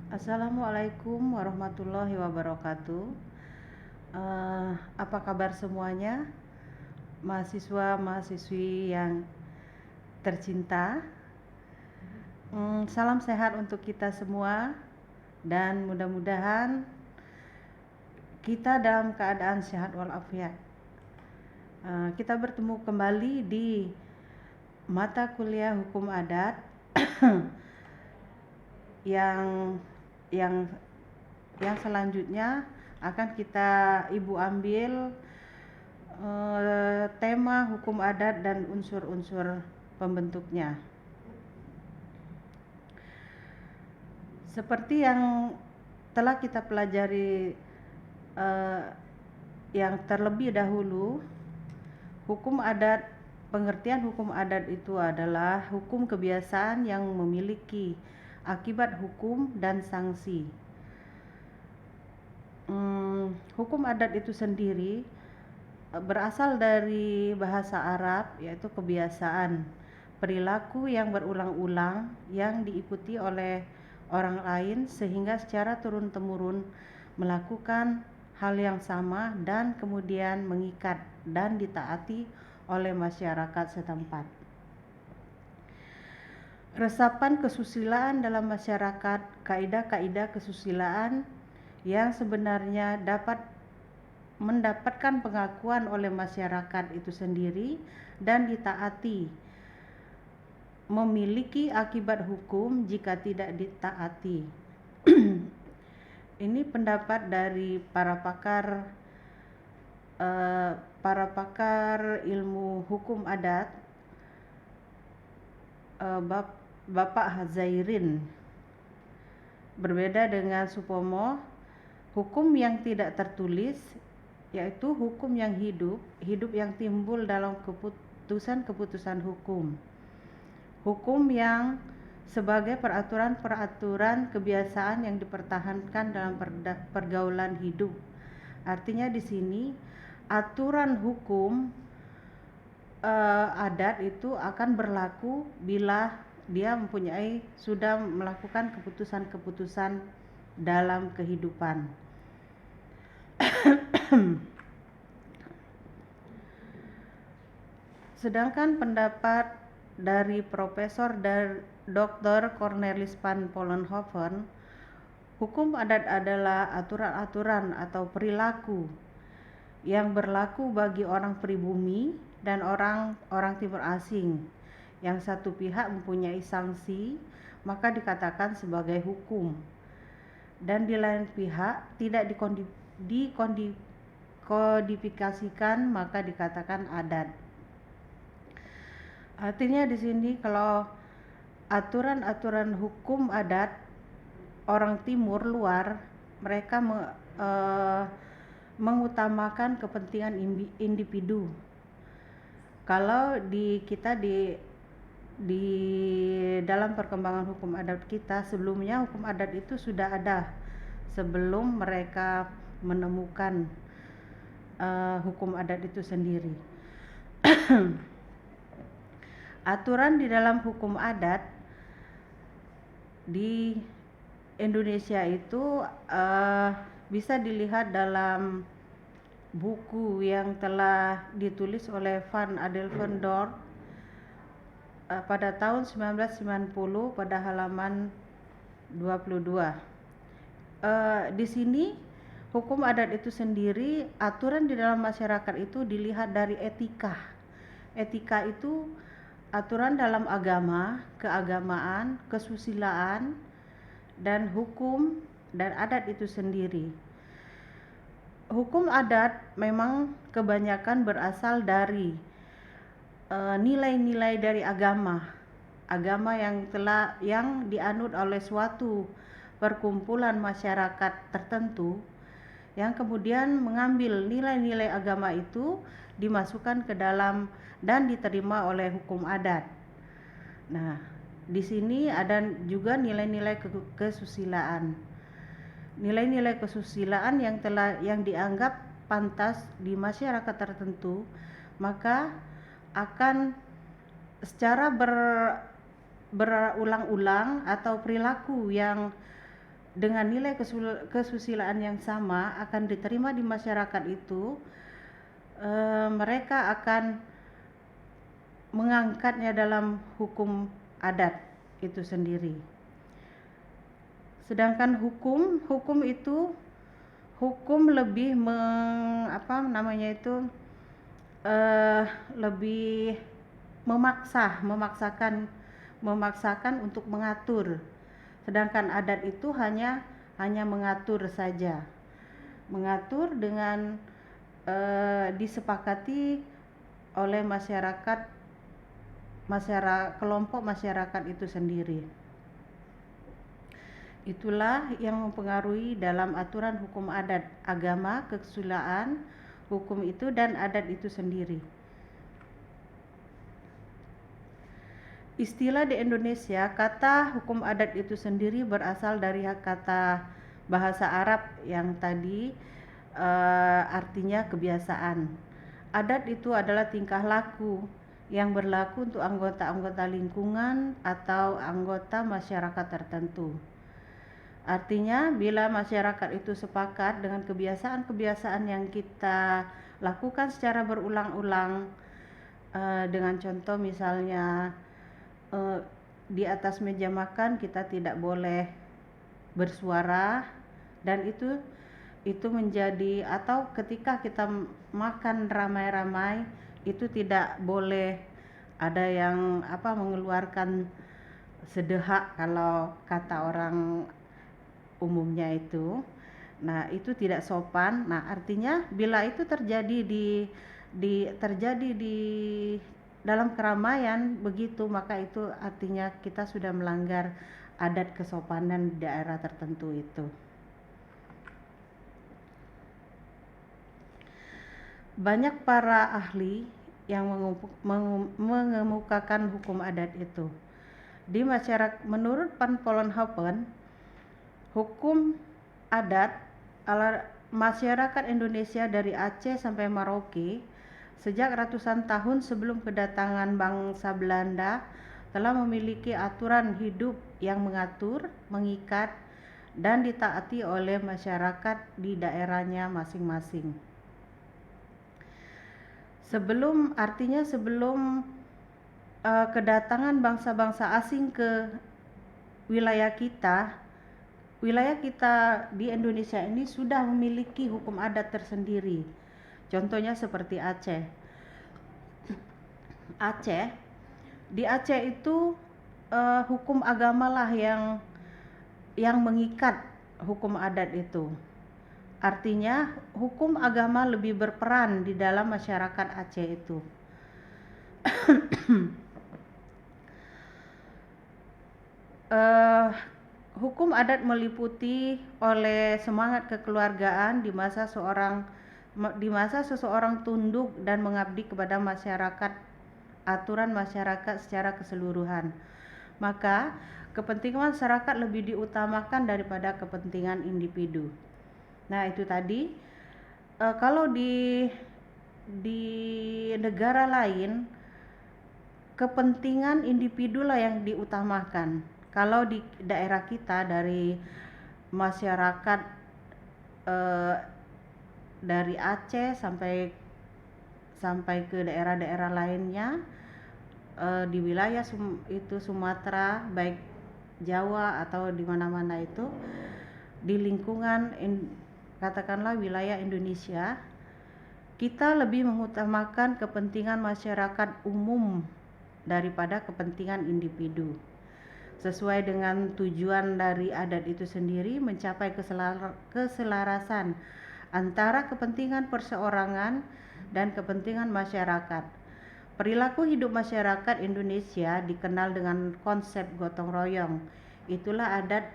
Assalamualaikum warahmatullahi wabarakatuh. Apa kabar semuanya, mahasiswa-mahasiswi yang tercinta? Salam sehat untuk kita semua dan mudah-mudahan kita dalam keadaan sehat walafiat. Kita bertemu kembali di mata kuliah hukum adat yang selanjutnya akan ibu ambil tema hukum adat dan unsur-unsur pembentuknya. Seperti yang telah kita pelajari yang terlebih dahulu, pengertian hukum adat itu adalah hukum kebiasaan yang memiliki akibat hukum dan sanksi. Hukum adat itu sendiri berasal dari bahasa Arab, yaitu kebiasaan, perilaku yang berulang-ulang yang diikuti oleh orang lain sehingga secara turun-temurun melakukan hal yang sama dan kemudian mengikat dan ditaati oleh masyarakat setempat. Resapan kesusilaan dalam masyarakat, kaidah-kaidah kesusilaan yang sebenarnya dapat mendapatkan pengakuan oleh masyarakat itu sendiri dan ditaati, memiliki akibat hukum jika tidak ditaati. Ini pendapat dari para pakar ilmu hukum adat, Bapak Hazairin. Berbeda dengan Supomo, hukum yang tidak tertulis yaitu hukum yang hidup yang timbul dalam keputusan-keputusan hukum. Hukum yang sebagai peraturan-peraturan kebiasaan yang dipertahankan dalam pergaulan hidup. Artinya di sini aturan hukum adat itu akan berlaku bila dia sudah melakukan keputusan-keputusan dalam kehidupan. Sedangkan pendapat dari Profesor Dr. Cornelis van Vollenhoven, hukum adat adalah aturan-aturan atau perilaku yang berlaku bagi orang pribumi dan orang timur asing. Yang satu pihak mempunyai sanksi, maka dikatakan sebagai hukum. Dan di lain pihak tidak dikodifikasikan, maka dikatakan adat. Artinya di sini kalau aturan-aturan hukum adat orang timur luar, mereka mengutamakan kepentingan individu. Kalau kita di dalam perkembangan hukum adat kita, sebelumnya hukum adat itu sudah ada sebelum mereka menemukan hukum adat itu sendiri. Aturan di dalam hukum adat di Indonesia itu bisa dilihat dalam buku yang telah ditulis oleh Van Adelvendorp pada tahun 1990 pada halaman 22. Di sini hukum adat itu sendiri, aturan di dalam masyarakat itu dilihat dari etika. Etika itu aturan dalam agama, keagamaan, kesusilaan, dan hukum dan adat itu sendiri. Hukum adat memang kebanyakan berasal dari nilai-nilai dari agama yang dianut oleh suatu perkumpulan masyarakat tertentu, yang kemudian mengambil nilai-nilai agama itu dimasukkan ke dalam dan diterima oleh hukum adat. Nah, di sini ada juga nilai-nilai kesusilaan. Nilai-nilai kesusilaan yang dianggap pantas di masyarakat tertentu, maka akan secara berulang-ulang atau perilaku yang dengan nilai kesusilaan yang sama akan diterima di masyarakat itu, mereka akan mengangkatnya dalam hukum adat itu sendiri. Sedangkan hukum itu lebih lebih memaksakan untuk mengatur. Sedangkan adat itu hanya mengatur saja. Mengatur dengan disepakati oleh kelompok masyarakat itu sendiri. Itulah yang mempengaruhi dalam aturan hukum adat, agama, kesusilaan, hukum itu dan adat itu sendiri. Istilah di Indonesia, kata hukum adat itu sendiri berasal dari kata bahasa Arab yang tadi artinya kebiasaan. Adat itu adalah tingkah laku yang berlaku untuk anggota-anggota lingkungan atau anggota masyarakat tertentu. Artinya bila masyarakat itu sepakat dengan kebiasaan-kebiasaan yang kita lakukan secara berulang-ulang, dengan contoh misalnya di atas meja makan kita tidak boleh bersuara, dan itu menjadi, atau ketika kita makan ramai-ramai itu tidak boleh ada yang mengeluarkan sedehak kalau kata orang umumnya itu. Nah, itu tidak sopan. Nah, artinya bila itu terjadi di dalam keramaian begitu, maka itu artinya kita sudah melanggar adat kesopanan di daerah tertentu itu. Banyak para ahli yang mengemukakan hukum adat itu. Di masyarakat, menurut Van Vollenhoven, hukum adat ala masyarakat Indonesia dari Aceh sampai Merauke sejak ratusan tahun sebelum kedatangan bangsa Belanda telah memiliki aturan hidup yang mengatur, mengikat, dan ditaati oleh masyarakat di daerahnya masing-masing. Sebelum kedatangan bangsa-bangsa asing ke wilayah kita di Indonesia ini sudah memiliki hukum adat tersendiri. Contohnya seperti Aceh. Di Aceh itu hukum agama lah yang mengikat hukum adat itu. Artinya hukum agama lebih berperan di dalam masyarakat Aceh itu. Hukum adat meliputi oleh semangat kekeluargaan di masa seseorang tunduk dan mengabdi kepada masyarakat, aturan masyarakat secara keseluruhan. Maka kepentingan masyarakat lebih diutamakan daripada kepentingan individu. Nah, itu tadi. Kalau di negara lain, kepentingan individu lah yang diutamakan. Kalau di daerah kita, dari masyarakat dari Aceh sampai ke daerah-daerah lainnya, di wilayah Sumatera, baik Jawa atau di mana-mana itu, di lingkungan katakanlah wilayah Indonesia, kita lebih mengutamakan kepentingan masyarakat umum daripada kepentingan individu. Sesuai dengan tujuan dari adat itu sendiri, mencapai keselarasan antara kepentingan perseorangan dan kepentingan masyarakat. Perilaku hidup masyarakat Indonesia dikenal dengan konsep gotong royong. Itulah adat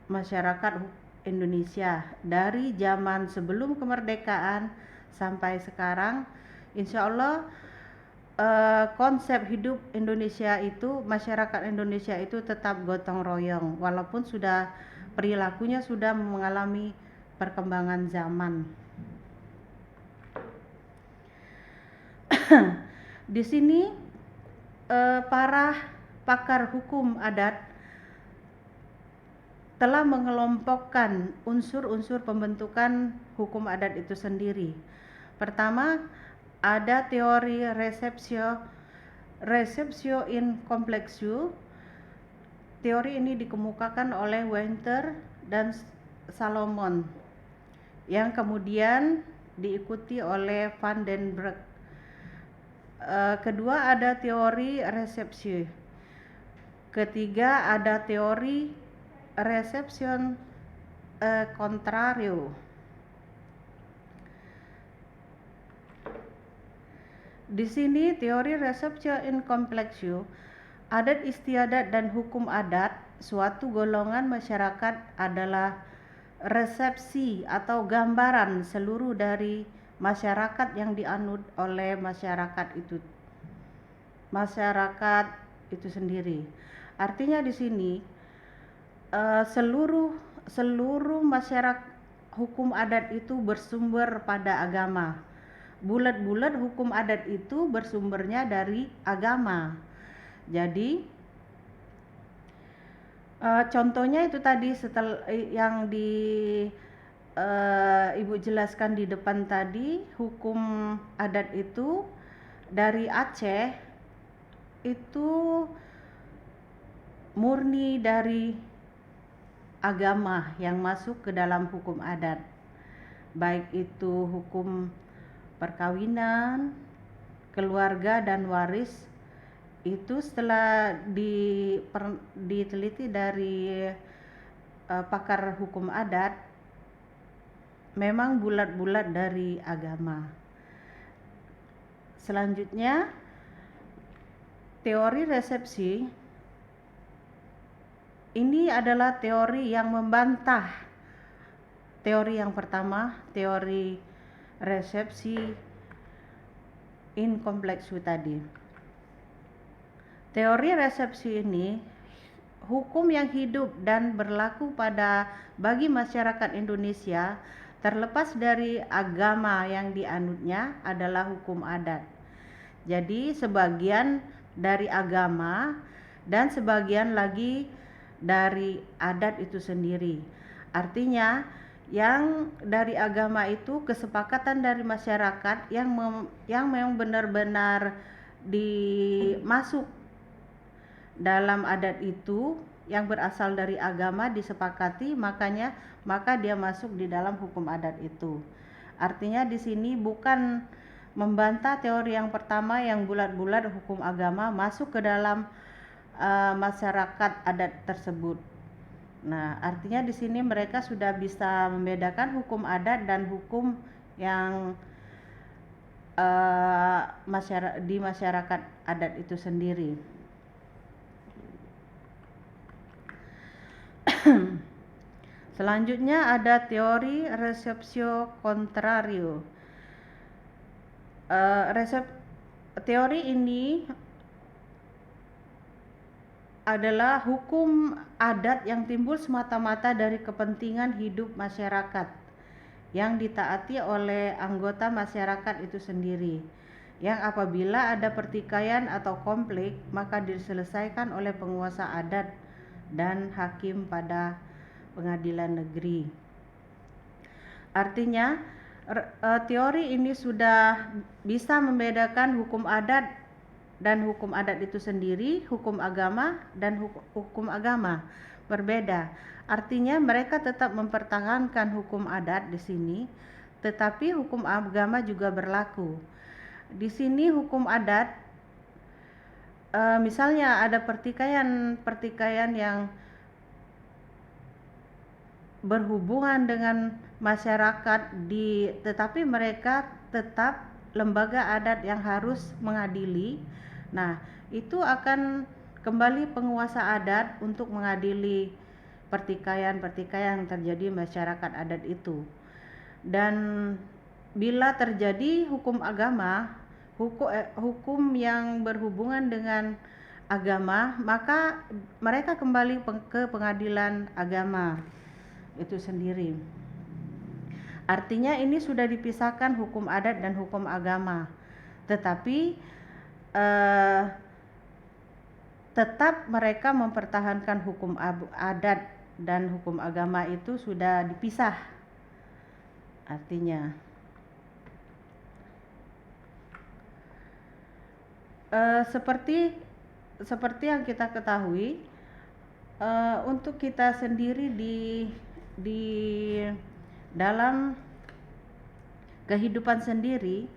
masyarakat Indonesia dari zaman sebelum kemerdekaan sampai sekarang. Insya Allah konsep hidup Indonesia itu, masyarakat Indonesia itu tetap gotong royong walaupun perilakunya sudah mengalami perkembangan zaman. Di sini para pakar hukum adat telah mengelompokkan unsur-unsur pembentukan hukum adat itu sendiri. Pertama, ada teori receptio in complexio. Teori ini dikemukakan oleh Winter dan Salomon, yang kemudian diikuti oleh Van den Broek. Kedua, ada teori resepsi. Ketiga, ada teori reception contrario. Di sini teori receptio in complexio, adat istiadat dan hukum adat suatu golongan masyarakat adalah resepsi atau gambaran seluruh dari masyarakat yang dianut oleh masyarakat itu sendiri. Artinya di sini seluruh masyarakat hukum adat itu bersumber pada agama. Bulat-bulat hukum adat itu bersumbernya dari agama. Jadi contohnya itu tadi setelah yang Ibu jelaskan di depan tadi, hukum adat itu dari Aceh itu murni dari agama yang masuk ke dalam hukum adat, baik itu hukum perkawinan, keluarga dan waris. Itu setelah diteliti dari pakar hukum adat, memang bulat-bulat dari agama. Selanjutnya, teori resepsi ini adalah teori yang membantah teori yang pertama, teori resepsi in complexu tadi. Teori resepsi ini hukum yang hidup dan berlaku bagi masyarakat Indonesia terlepas dari agama yang dianutnya adalah hukum adat. Jadi sebagian dari agama dan sebagian lagi dari adat itu sendiri. Artinya yang dari agama itu kesepakatan dari masyarakat yang memang benar-benar dimasuk dalam adat itu, yang berasal dari agama disepakati, maka dia masuk di dalam hukum adat itu. Artinya di sini bukan membantah teori yang pertama yang bulat-bulat hukum agama masuk ke dalam masyarakat adat tersebut. Nah, artinya di sini mereka sudah bisa membedakan hukum adat dan hukum yang di masyarakat adat itu sendiri. Selanjutnya ada teori receptio contrario. Teori ini adalah hukum adat yang timbul semata-mata dari kepentingan hidup masyarakat yang ditaati oleh anggota masyarakat itu sendiri, yang apabila ada pertikaian atau konflik maka diselesaikan oleh penguasa adat dan hakim pada pengadilan negeri. Artinya teori ini sudah bisa membedakan hukum adat dan hukum adat itu sendiri, hukum agama dan hukum agama berbeda. Artinya mereka tetap mempertahankan hukum adat di sini, tetapi hukum agama juga berlaku. Di sini hukum adat misalnya ada pertikaian yang berhubungan dengan masyarakat tetapi mereka tetap lembaga adat yang harus mengadili. Nah, itu akan kembali penguasa adat untuk mengadili pertikaian yang terjadi masyarakat adat itu. Dan bila terjadi hukum agama, hukum yang berhubungan dengan agama, maka mereka kembali ke pengadilan agama itu sendiri. Artinya ini sudah dipisahkan hukum adat dan hukum agama, tetapi tetap mereka mempertahankan hukum adat dan hukum agama itu sudah dipisah artinya. Seperti yang kita ketahui, untuk kita sendiri di dalam kehidupan sendiri,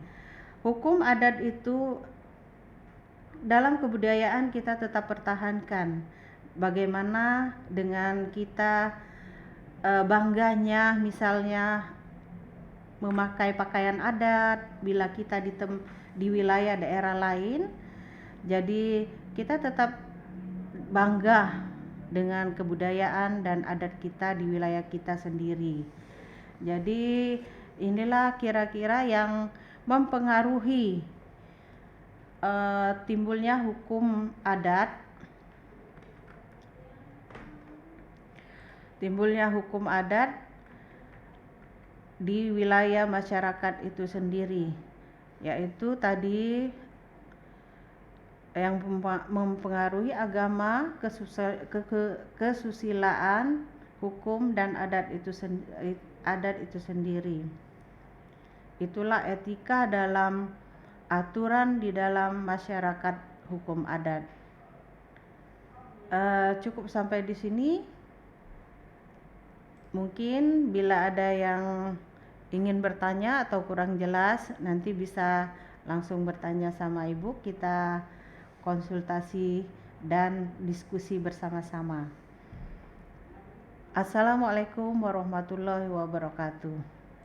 hukum adat itu dalam kebudayaan kita tetap pertahankan. Bagaimana dengan kita bangganya misalnya memakai pakaian adat bila kita di wilayah daerah lain, jadi kita tetap bangga dengan kebudayaan dan adat kita di wilayah kita sendiri. Jadi inilah kira-kira yang mempengaruhi timbulnya hukum adat. Timbulnya hukum adat di wilayah masyarakat itu sendiri, yaitu tadi yang mempengaruhi agama, kesusilaan, hukum dan adat itu sendiri. Itulah etika dalam aturan di dalam masyarakat hukum adat. Cukup sampai di sini. Mungkin bila ada yang ingin bertanya atau kurang jelas, nanti bisa langsung bertanya sama Ibu, kita konsultasi dan diskusi bersama-sama. Assalamualaikum warahmatullahi wabarakatuh.